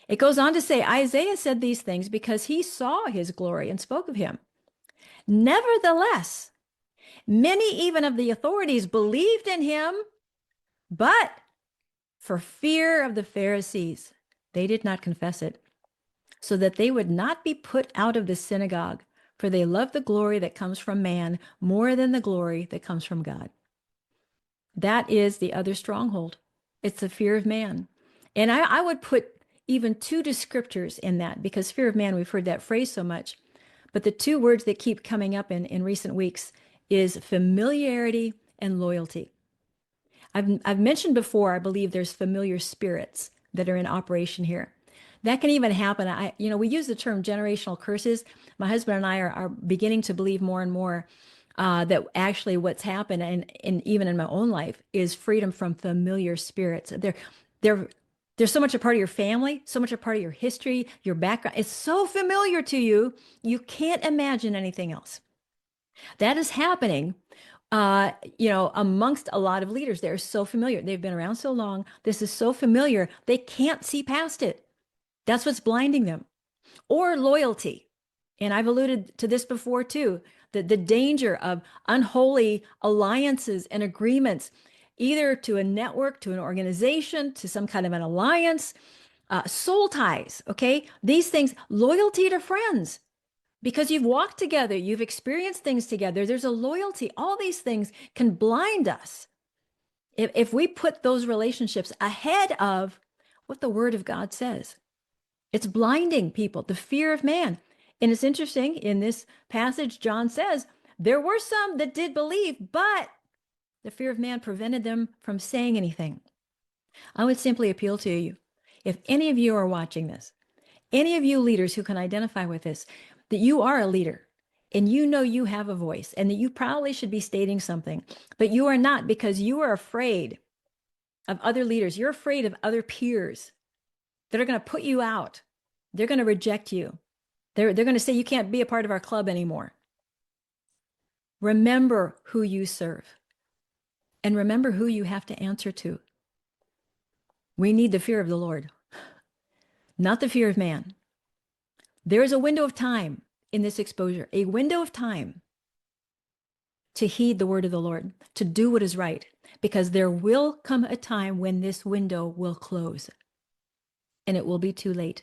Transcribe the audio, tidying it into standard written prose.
It goes on to say, Isaiah said these things because he saw his glory and spoke of him. Nevertheless, many even of the authorities believed in him, but for fear of the Pharisees, they did not confess it, so that they would not be put out of the synagogue, for they love the glory that comes from man more than the glory that comes from God. That is the other stronghold. It's the fear of man. And I would put even two descriptors in that, because fear of man, we've heard that phrase so much. But the two words that keep coming up in recent weeks is familiarity and loyalty. I've mentioned before, I believe there's familiar spirits that are in operation here. That can even happen. We use the term generational curses. My husband and I are beginning to believe more and more that actually what's happened, and even in my own life, is freedom from familiar spirits. They're so much a part of your family, so much a part of your history, your background. It's so familiar to you, you can't imagine anything else. That is happening, amongst a lot of leaders. They're so familiar. They've been around so long. This is so familiar. They can't see past it. That's what's blinding them. Or loyalty. And I've alluded to this before too, that the danger of unholy alliances and agreements, either to a network, to an organization, to some kind of an alliance, soul ties, okay? These things, loyalty to friends, because you've walked together, you've experienced things together, there's a loyalty. All these things can blind us if we put those relationships ahead of what the Word of God says. It's blinding people, the fear of man. And it's interesting, in this passage, John says, there were some that did believe, but the fear of man prevented them from saying anything. I would simply appeal to you, if any of you are watching this, any of you leaders who can identify with this, that you are a leader and you know you have a voice and that you probably should be stating something, but you are not, because you are afraid of other leaders. You're afraid of other peers that are going to put you out. They're going to reject you. They're going to say you can't be a part of our club anymore. Remember who you serve and remember who you have to answer to. We need the fear of the Lord, not the fear of man. There is a window of time in this exposure, a window of time to heed the word of the Lord, to do what is right, because there will come a time when this window will close and it will be too late.